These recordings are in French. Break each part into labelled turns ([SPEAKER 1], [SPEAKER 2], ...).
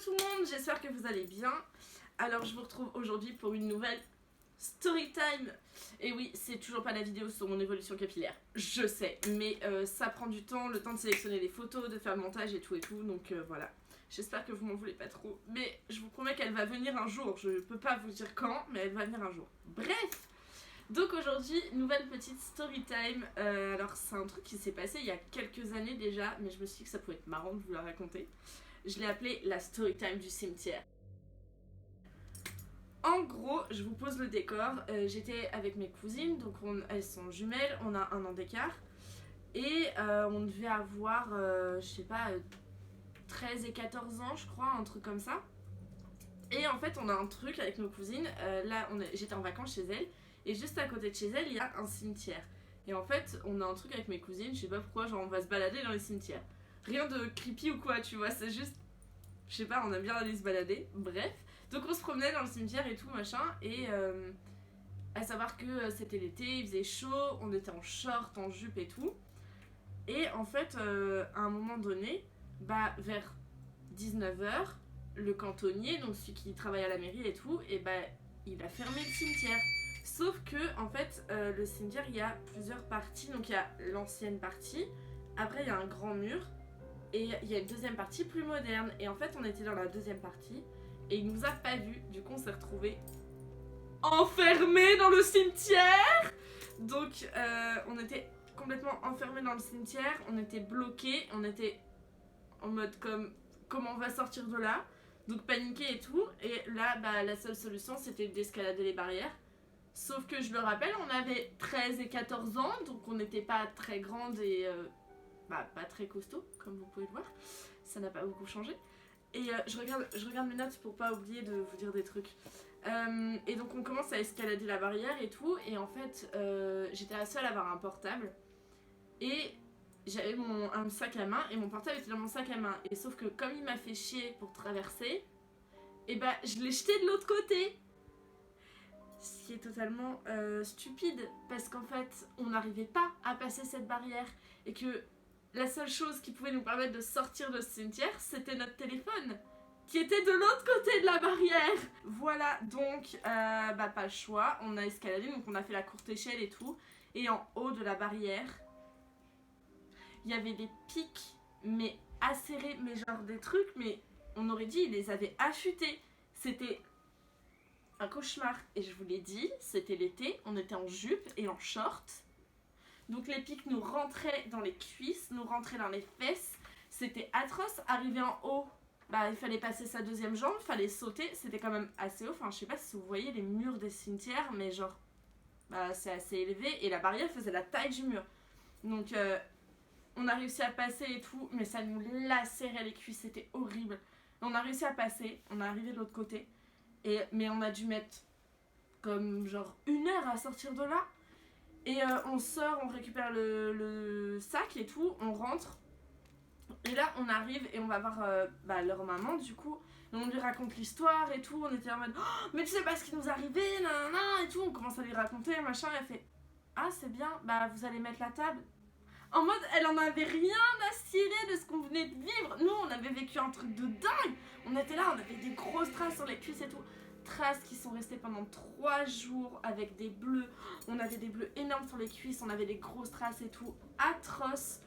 [SPEAKER 1] tout le monde, j'espère que vous allez bien. Alors je vous retrouve aujourd'hui pour une nouvelle story time. Et oui, c'est toujours pas la vidéo sur mon évolution capillaire, je sais, mais ça prend du temps, le temps de sélectionner les photos, de faire le montage et tout, donc voilà. J'espère que vous m'en voulez pas trop, mais je vous promets qu'elle va venir un jour. Je peux pas vous dire quand, mais elle va venir un jour. Bref, donc aujourd'hui, nouvelle petite story time. Alors c'est un truc qui s'est passé il y a quelques années déjà, mais je me suis dit que ça pouvait être marrant de vous la raconter. Je l'ai appelée la story time du cimetière. En gros, je vous pose le décor. J'étais avec mes cousines, donc elles sont jumelles, on a 1 an d'écart. Et on devait avoir, je sais pas, 13 et 14 ans, je crois, un truc comme ça. Et en fait, on a un truc avec nos cousines. Là, j'étais en vacances chez elles. Et juste à côté de chez elles, il y a un cimetière. Et en fait, on a un truc avec mes cousines, je sais pas pourquoi, genre on va se balader dans les cimetières. Rien de creepy ou quoi, tu vois, c'est juste, je sais pas, on aime bien aller se balader, bref. Donc on se promenait dans le cimetière et tout, machin, et à savoir que c'était l'été, il faisait chaud, on était en short, en jupe et tout. Et en fait, à un moment donné, bah vers 19h, le cantonnier, donc celui qui travaille à la mairie et tout, et bah il a fermé le cimetière. Sauf que, en fait, le cimetière, il y a plusieurs parties. Donc, il y a l'ancienne partie. Après, il y a un grand mur. Et il y a une deuxième partie plus moderne. Et en fait, on était dans la deuxième partie. Et il nous a pas vus. Du coup, on s'est retrouvés enfermés dans le cimetière. Donc, on était complètement enfermés dans le cimetière. On était bloqués. On était en mode comme, comment on va sortir de là? Donc, paniqué et tout. Et là, bah, la seule solution, c'était d'escalader les barrières. Sauf que je le rappelle, on avait 13 et 14 ans, donc on n'était pas très grande et pas très costaud, comme vous pouvez le voir. Ça n'a pas beaucoup changé. Et je regarde mes notes pour pas oublier de vous dire des trucs. Et donc on commence à escalader la barrière et tout, et en fait, j'étais la seule à avoir un portable. Et j'avais un sac à main, et mon portable était dans mon sac à main. Et sauf que comme il m'a fait chier pour traverser, et bah je l'ai jeté de l'autre côté. Ce qui est totalement stupide, parce qu'en fait, on n'arrivait pas à passer cette barrière, et que la seule chose qui pouvait nous permettre de sortir de ce cimetière, c'était notre téléphone, qui était de l'autre côté de la barrière. Voilà, donc, bah pas le choix, on a escaladé, donc on a fait la courte échelle et tout, et en haut de la barrière, il y avait des pics, mais acérés, mais genre des trucs, mais on aurait dit, ils les avaient affûtés. C'était un cauchemar, et je vous l'ai dit, c'était l'été, on était en jupe et en short, donc les pics nous rentraient dans les cuisses, nous rentraient dans les fesses, c'était atroce. Arrivé en haut, bah il fallait passer sa deuxième jambe, il fallait sauter, c'était quand même assez haut, enfin je sais pas si vous voyez les murs des cimetières, mais genre, bah c'est assez élevé, et la barrière faisait la taille du mur, donc on a réussi à passer et tout, mais ça nous lacérait les cuisses, c'était horrible. On a réussi à passer, on est arrivé de l'autre côté, mais on a dû mettre comme genre 1 heure à sortir de là. Et on sort, on récupère le sac et tout, on rentre. Et là on arrive et on va voir leur maman du coup. Et on lui raconte l'histoire et tout, on était en mode oh, mais tu sais pas ce qui nous est arrivé, nanana et tout. On commence à lui raconter, machin, et elle fait ah c'est bien, bah vous allez mettre la table. En mode, elle en avait rien à cirer de ce qu'on venait de vivre. Nous, on avait vécu un truc de dingue. On était là, on avait des grosses traces sur les cuisses et tout. Traces qui sont restées pendant 3 jours avec des bleus. On avait des bleus énormes sur les cuisses, on avait des grosses traces et tout. Atroce.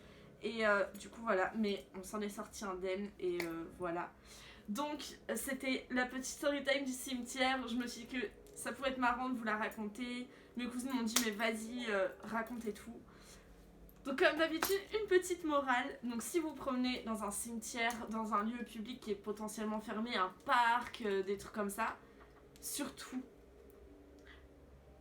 [SPEAKER 1] Et du coup, voilà. Mais on s'en est sorti indemne et voilà. Donc, c'était la petite story time du cimetière. Je me suis dit que ça pouvait être marrant de vous la raconter. Mes cousines m'ont dit, mais vas-y, raconte et tout. Donc comme d'habitude, une petite morale. Donc si vous promenez dans un cimetière, dans un lieu public qui est potentiellement fermé, un parc, des trucs comme ça, surtout,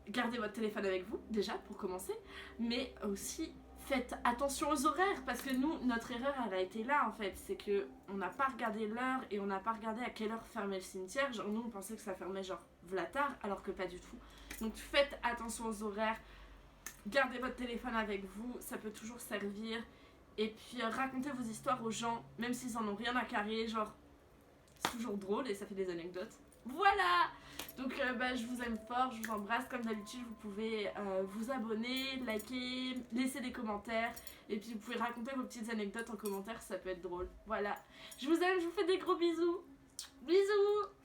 [SPEAKER 1] gardez votre téléphone avec vous, déjà, pour commencer. Mais aussi, faites attention aux horaires, parce que nous, notre erreur, elle a été là, en fait. C'est qu'on n'a pas regardé l'heure et on n'a pas regardé à quelle heure fermait le cimetière. Genre, nous, on pensait que ça fermait genre v'là tard, alors que pas du tout. Donc faites attention aux horaires. Gardez votre téléphone avec vous, ça peut toujours servir. Et puis racontez vos histoires aux gens, même s'ils en ont rien à carrer, genre c'est toujours drôle et ça fait des anecdotes. Voilà. Donc je vous aime fort, je vous embrasse. Comme d'habitude, vous pouvez vous abonner, liker, laisser des commentaires. Et puis vous pouvez raconter vos petites anecdotes en commentaire, ça peut être drôle. Voilà, je vous aime, je vous fais des gros bisous. Bisous.